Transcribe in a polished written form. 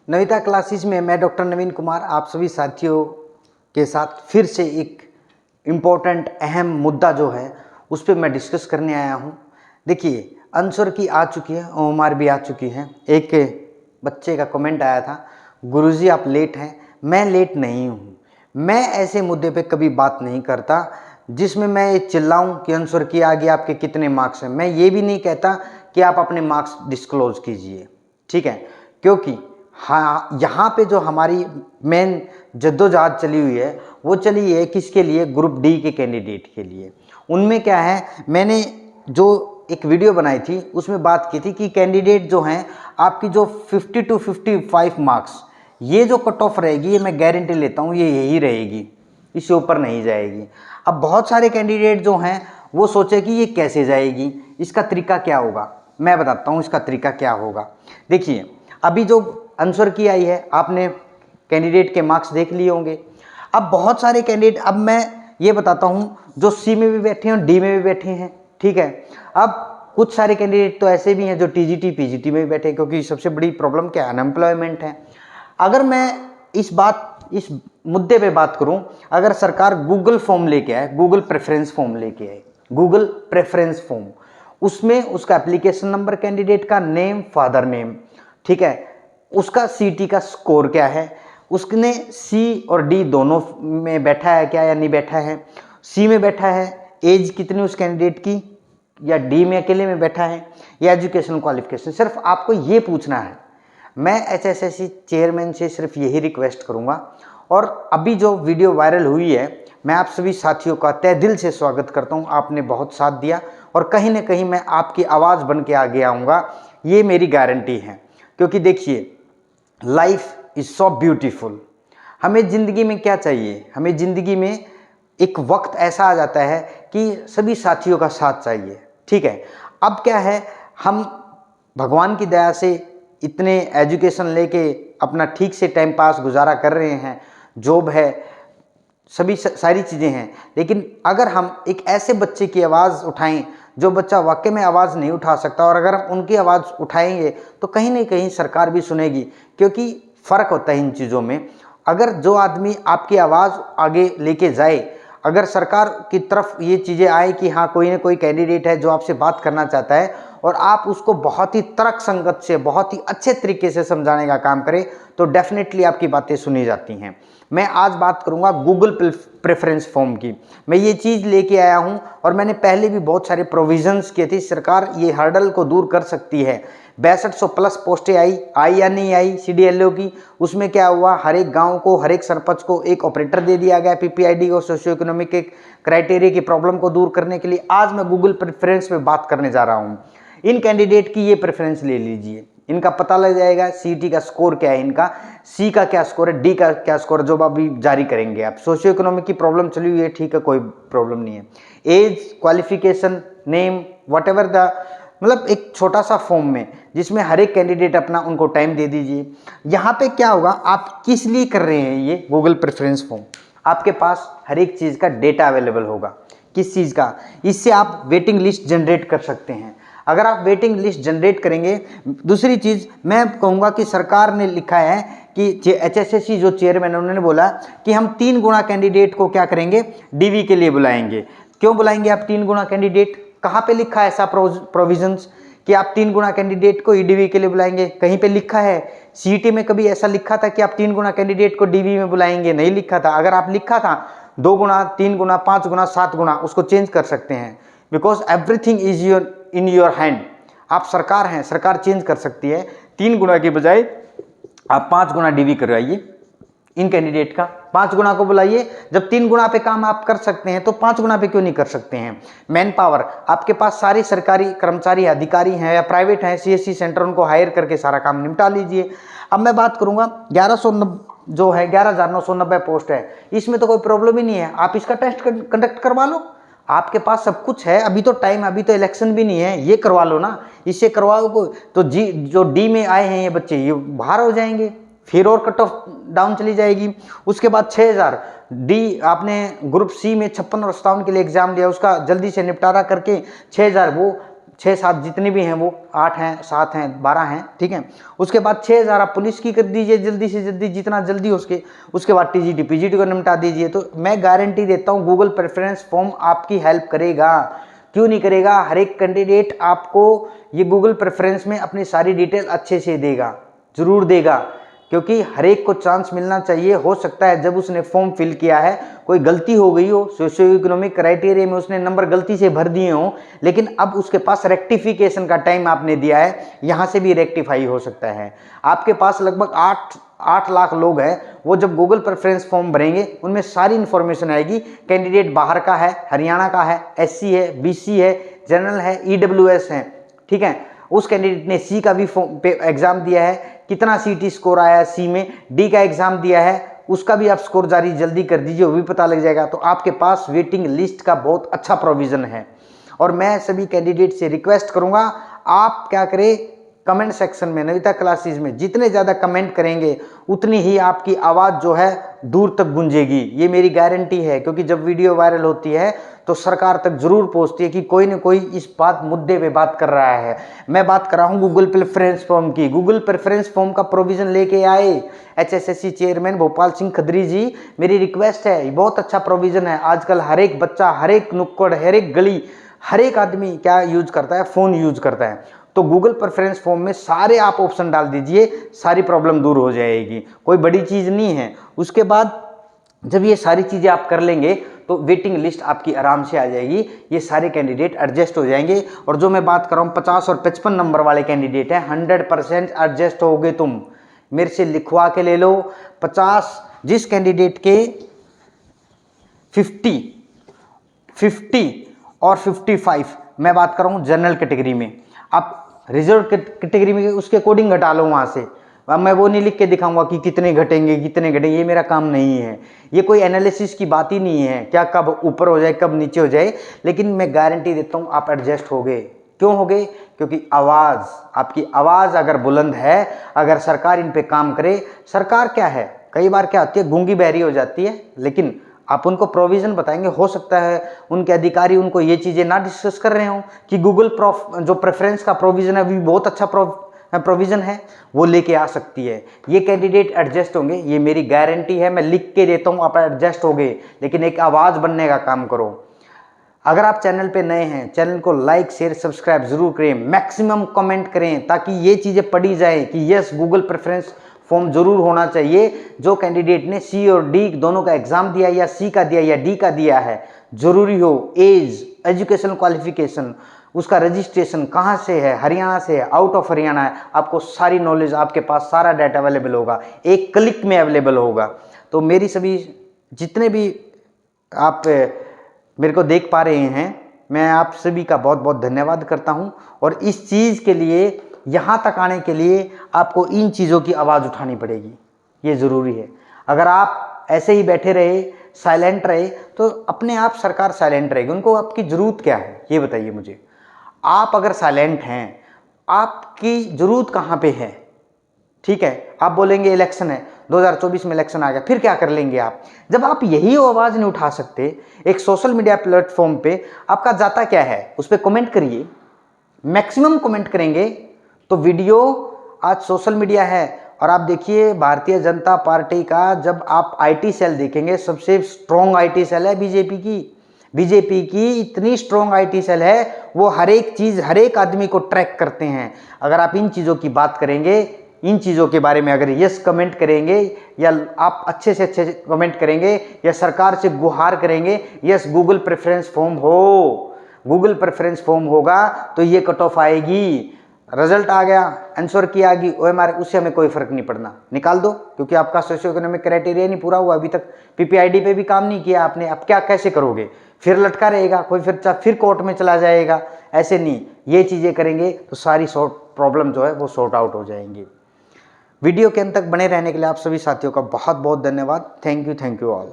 Navita classes में मैं doctor नवीन कुमार आप सभी साथियों के साथ फिर से एक इम्पोर्टेंट अहम मुद्दा जो है उस पर मैं डिस्कस करने आया हूँ। देखिए, आंसर की आ चुकी है, ओमार भी आ चुकी है। एक बच्चे का कमेंट आया था, गुरुजी आप लेट हैं। मैं लेट नहीं हूँ। मैं ऐसे मुद्दे पे कभी बात नहीं करता जिसमें मैं ये चिल्लाऊं कि आंसर की आ गया, आपके कितने मार्क्स हैं। मैं ये भी नहीं कहता कि आप अपने मार्क्स डिस्क्लोज कीजिए, ठीक है, क्योंकि हाँ, यहाँ पे जो हमारी मेन जद्दोजहद चली हुई है वो चली है किसके लिए? ग्रुप डी के कैंडिडेट के लिए। उनमें क्या है, मैंने जो एक वीडियो बनाई थी उसमें बात की थी कि कैंडिडेट जो हैं आपकी जो 50 to 55 मार्क्स, ये जो कट ऑफ रहेगी, ये मैं गारंटी लेता हूँ ये यही रहेगी, इससे ऊपर नहीं जाएगी। अब बहुत सारे कैंडिडेट जो हैं वो सोचे कि ये कैसे जाएगी, इसका तरीका क्या होगा। मैं बताता हूँ इसका तरीका क्या होगा। देखिए, अभी जो आंसर की आई है, आपने कैंडिडेट के मार्क्स देख लिए होंगे। अब बहुत सारे कैंडिडेट, अब मैं ये बताता हूँ जो सी में भी बैठे हैं और डी में भी बैठे हैं, ठीक है। अब कुछ सारे कैंडिडेट तो ऐसे भी हैं जो टीजीटी पीजीटी में भी बैठे हैं, क्योंकि सबसे बड़ी प्रॉब्लम क्या है? अनएम्प्लॉयमेंट है। अगर मैं इस मुद्दे पे बात करूं, अगर सरकार गूगल फॉर्म लेके आए, गूगल प्रेफरेंस फॉर्म लेके आए, गूगल प्रेफरेंस फॉर्म, उसमें उसका एप्लीकेशन नंबर, कैंडिडेट का नेम, फादर नेम, ठीक है, उसका सीटी का स्कोर क्या है, उसने सी और डी दोनों में बैठा है क्या या नहीं बैठा है, सी में बैठा है, एज कितनी उस कैंडिडेट की, या डी में अकेले में बैठा है, या एजुकेशन क्वालिफिकेशन। सिर्फ आपको ये पूछना है। मैं एचएसएससी चेयरमैन से सिर्फ यही रिक्वेस्ट करूंगा। और अभी जो वीडियो वायरल हुई है, मैं आप सभी साथियों का तहे दिल से स्वागत करता हूं। आपने बहुत साथ दिया और कहीं ना कहीं मैं आपकी आवाज़ बन के आगे आऊँगा, ये मेरी गारंटी है। क्योंकि देखिए, लाइफ इज़ सो ब्यूटीफुल। हमें ज़िंदगी में क्या चाहिए? हमें ज़िंदगी में एक वक्त ऐसा आ जाता है कि सभी साथियों का साथ चाहिए, ठीक है। अब क्या है, हम भगवान की दया से इतने एजुकेशन लेके अपना ठीक से टाइम पास गुजारा कर रहे हैं, जॉब है, सभी सारी चीज़ें हैं। लेकिन अगर हम एक ऐसे बच्चे की आवाज़ उठाएं जो बच्चा वाकई में आवाज़ नहीं उठा सकता, और अगर हम उनकी आवाज़ उठाएंगे तो कहीं ना कहीं सरकार भी सुनेगी। क्योंकि फ़र्क होता है इन चीज़ों में। अगर जो आदमी आपकी आवाज़ आगे लेके जाए, अगर सरकार की तरफ ये चीज़ें आए कि हाँ, कोई ना कोई कैंडिडेट है जो आपसे बात करना चाहता है, और आप उसको बहुत ही तर्क संगत से, बहुत ही अच्छे तरीके से समझाने का काम करें, तो डेफिनेटली आपकी बातें सुनी जाती हैं। मैं आज बात करूंगा गूगल प्रेफरेंस फॉर्म की। मैं ये चीज़ लेके आया हूं और मैंने पहले भी बहुत सारे प्रोविजंस किए थे। सरकार ये हर्डल को दूर कर सकती है। 6200 प्लस पोस्टें आई या नहीं आई सीडीएलओ की, उसमें क्या हुआ, हर एक गांव को, हर एक सरपंच को एक ऑपरेटर दे दिया गया पीपीआईडी को, सोशियो इकोनॉमिक के क्राइटेरिया की प्रॉब्लम को दूर करने के लिए। आज मैं गूगल प्रेफरेंस पे बात करने जा रहा हूँ। इन कैंडिडेट की ये प्रेफरेंस ले लीजिए, इनका पता लग जाएगा सीटी का स्कोर क्या है, इनका सी का क्या स्कोर है, डी का क्या स्कोर है, जो अभी जारी करेंगे आप। सोशियो इकोनॉमिक की प्रॉब्लम चली हुई है, ठीक है, कोई प्रॉब्लम नहीं है। Age, qualification, name, whatever the, मतलब एक छोटा सा फॉर्म में जिसमें हर एक कैंडिडेट अपना उनको टाइम दे दीजिए। यहाँ पे क्या होगा, आप किस लिए कर रहे हैं ये गूगल प्रेफरेंस फॉर्म, आपके पास हर एक चीज़ का डेटा अवेलेबल होगा। किस चीज़ का? इससे आप वेटिंग लिस्ट जनरेट कर सकते हैं। अगर आप वेटिंग लिस्ट जनरेट करेंगे, दूसरी चीज़ मैं कहूँगा कि सरकार ने लिखा है कि एचएसएससी जो चेयरमैन, उन्होंने बोला कि हम 3 गुना कैंडिडेट को क्या करेंगे, डीवी के लिए बुलाएंगे। क्यों बुलाएंगे आप 3 गुना कैंडिडेट? कहाँ पे लिखा है ऐसा प्रोविजंस कि आप 3 गुना कैंडिडेट को ईडीवी के लिए बुलाएंगे? कहीं पे लिखा है? सीईटी में कभी ऐसा लिखा था कि आप 3 गुना कैंडिडेट को डीवी में बुलाएंगे? नहीं लिखा था। अगर आप लिखा था 2 गुना, 3 गुना, 5 गुना, 7 गुना, उसको चेंज कर सकते हैं। Because everything is in your hand. आप सरकार हैं, सरकार चेंज कर सकती है। 3 गुना के बजाय आप 5 गुना डीवी करवाइए इन कैंडिडेट का, 5 गुना को बुलाइए। जब 3 गुना पे काम आप कर सकते हैं तो 5 गुना पे क्यों नहीं कर सकते हैं? मैन पावर आपके पास सारे सरकारी कर्मचारी, अधिकारी हैं या प्राइवेट हैं, सीएससी सेंटर, उनको हायर करके सारा काम निपटा लीजिए। अब मैं बात करूंगा 1190 जो है, 11,990 पोस्ट है, इसमें तो कोई प्रॉब्लम ही नहीं है। आप इसका टेस्ट कंडक्ट करवा लो, आपके पास सब कुछ है। अभी तो टाइम, अभी तो इलेक्शन भी नहीं है, ये करवा लो ना। इससे करवाओ तो जो डी में आए हैं ये बच्चे, ये बाहर हो जाएंगे, फिर और कट ऑफ डाउन चली जाएगी। उसके बाद 6000 डी, आपने ग्रुप सी में 56 और 57 के लिए एग्जाम दिया, उसका जल्दी से निपटारा करके 6000, वो 6-7 जितने भी हैं वो 8 हैं, 7 हैं, 12 हैं, ठीक है। उसके बाद 6000 आप पुलिस की कर दीजिए जल्दी से जल्दी, जितना जल्दी हो सके। उसके बाद टीजीटी पीजीटी को निपटा दीजिए। तो मैं गारंटी देता हूँ गूगल प्रेफरेंस फॉर्म आपकी हेल्प करेगा। क्यों नहीं करेगा? हर एक कैंडिडेट आपको ये गूगल प्रेफरेंस में अपनी सारी डिटेल अच्छे से देगा, जरूर देगा, क्योंकि हर एक को चांस मिलना चाहिए। हो सकता है जब उसने फॉर्म फिल किया है कोई गलती हो गई हो, सोशियो इकोनॉमिक क्राइटेरिया में उसने नंबर गलती से भर दिए हो, लेकिन अब उसके पास रेक्टिफिकेशन का टाइम आपने दिया है, यहाँ से भी रेक्टिफाई हो सकता है। आपके पास लगभग 8 लाख लोग हैं, वो जब गूगल प्रेफरेंस फॉर्म भरेंगे उनमें सारी इन्फॉर्मेशन आएगी। कैंडिडेट बाहर का है, हरियाणा का है, SC है, BC है, जनरल है, EWS है, ठीक है। उस कैंडिडेट ने C का भी एग्जाम दिया है, कितना CT स्कोर आया है C में, D का एग्जाम दिया है, उसका भी आप स्कोर जारी जल्दी कर दीजिए, वो भी पता लग जाएगा। तो आपके पास वेटिंग लिस्ट का बहुत अच्छा प्रोविज़न है। और मैं सभी कैंडिडेट से रिक्वेस्ट करूंगा, आप क्या करें, कमेंट सेक्शन में नविता क्लासेस में जितने ज़्यादा कमेंट करेंगे उतनी ही आपकी आवाज़ जो है दूर तक गूंजेगी, ये मेरी गारंटी है। क्योंकि जब वीडियो वायरल होती है तो सरकार तक जरूर पहुंचती है कि कोई न कोई इस मुद्दे पे बात कर रहा है। मैं बात कर रहा हूँ गूगल प्रेफरेंस फॉर्म की। गूगल प्रेफरेंस फॉर्म का प्रोविज़न लेके आए HSSC चेयरमैन भोपाल सिंह खत्री जी, मेरी रिक्वेस्ट है। बहुत अच्छा प्रोविज़न है। आजकल हर एक बच्चा, हर एक नुक्कड़, हर एक गली, हर एक आदमी क्या यूज करता है, फ़ोन यूज करता है। तो गूगल प्रेफरेंस फॉर्म में सारे आप ऑप्शन डाल दीजिए, सारी प्रॉब्लम दूर हो जाएगी, कोई बड़ी चीज़ नहीं है। उसके बाद जब ये सारी चीज़ें आप कर लेंगे तो वेटिंग लिस्ट आपकी आराम से आ जाएगी, ये सारे कैंडिडेट एडजस्ट हो जाएंगे। और जो मैं बात कर रहा हूँ 50 और 55 नंबर वाले कैंडिडेट हैं, 100% एडजस्ट हो गए। तुम मेरे से लिखवा के ले लो। 50 जिस कैंडिडेट के 50 और 55, मैं बात कर रहा हूँ जनरल कैटेगरी में, आप रिजर्व कैटेगरी में उसके अकॉर्डिंग घटा लो वहाँ से। अब मैं वो नहीं लिख के दिखाऊंगा कि कितने घटेंगे कितने घटेंगे, ये मेरा काम नहीं है। ये कोई एनालिसिस की बात ही नहीं है, क्या कब ऊपर हो जाए कब नीचे हो जाए। लेकिन मैं गारंटी देता हूँ आप एडजस्ट हो गए। क्यों हो गए? क्योंकि आवाज़, आपकी आवाज़ अगर बुलंद है, अगर सरकार इन पे काम करे। सरकार क्या है, कई बार क्या होती है, गूंगी बहरी हो जाती है, लेकिन आप उनको प्रोविज़न बताएंगे, हो सकता है उनके अधिकारी उनको ये चीज़ें ना डिस्कस कर रहे हों कि गूगल जो प्रेफरेंस का प्रोविज़न है वो बहुत अच्छा प्रोविज़न है, वो लेके आ सकती है। ये कैंडिडेट एडजस्ट होंगे, ये मेरी गारंटी है। मैं लिख के देता हूँ, आप एडजस्ट हो गए। लेकिन एक आवाज़ बनने का काम करो। अगर आप चैनल पे नए हैं, चैनल को लाइक शेयर सब्सक्राइब जरूर करें, मैक्सिमम कमेंट करें, ताकि ये चीज़ें पढ़ी जाए कि यस गूगल प्रेफरेंस फॉर्म जरूर होना चाहिए। जो कैंडिडेट ने C और D दोनों का एग्जाम दिया, या C का दिया या D का दिया है, जरूरी हो। एज, एजुकेशन क्वालिफिकेशन, उसका रजिस्ट्रेशन कहाँ से है, हरियाणा से है, आउट ऑफ हरियाणा है, आपको सारी नॉलेज, आपके पास सारा डाटा अवेलेबल होगा, एक क्लिक में अवेलेबल होगा। तो मेरी सभी जितने भी आप मेरे को देख पा रहे हैं, मैं आप सभी का बहुत बहुत धन्यवाद करता हूं। और इस चीज़ के लिए, यहाँ तक आने के लिए आपको इन चीज़ों की आवाज़ उठानी पड़ेगी, ये ज़रूरी है। अगर आप ऐसे ही बैठे रहे, साइलेंट रहे, तो अपने आप सरकार साइलेंट रहेगी। उनको आपकी ज़रूरत क्या है ये बताइए मुझे। आप अगर साइलेंट हैं, आपकी ज़रूरत कहाँ पे है? ठीक है, आप बोलेंगे इलेक्शन है, 2024 में इलेक्शन आ गया, फिर क्या कर लेंगे आप? जब आप यही आवाज़ नहीं उठा सकते एक सोशल मीडिया प्लेटफॉर्म पे, आपका जाता क्या है? उस पर कमेंट करिए, मैक्सिमम कमेंट करेंगे तो वीडियो। आज सोशल मीडिया है, और आप देखिए भारतीय जनता पार्टी का जब आप IT सेल देखेंगे, सबसे स्ट्रॉन्ग IT सेल है बीजेपी की। बीजेपी की इतनी स्ट्रॉन्ग IT सेल है, वो हर एक चीज़, हर एक आदमी को ट्रैक करते हैं। अगर आप इन चीज़ों की बात करेंगे, इन चीज़ों के बारे में अगर यस कमेंट करेंगे, या आप अच्छे से अच्छे कमेंट करेंगे, या सरकार से गुहार करेंगे, यस गूगल प्रेफरेंस फॉर्म हो, गूगल प्रेफरेंस फॉर्म होगा तो ये कट ऑफ आएगी। रिजल्ट आ गया, आंसर की आ गई, OMR, उससे हमें कोई फर्क नहीं पड़ना, निकाल दो, क्योंकि आपका सोशियो इकोनॉमिक क्राइटेरिया नहीं पूरा हुआ अभी तक। PPID पे भी काम नहीं किया आपने, अब क्या कैसे करोगे? फिर लटका रहेगा कोई, फिर कोर्ट में चला जाएगा। ऐसे नहीं, ये चीज़ें करेंगे तो सारी प्रॉब्लम जो है वो सॉर्ट आउट हो जाएंगी। वीडियो के अंत तक बने रहने के लिए आप सभी साथियों का बहुत बहुत धन्यवाद। Thank you all.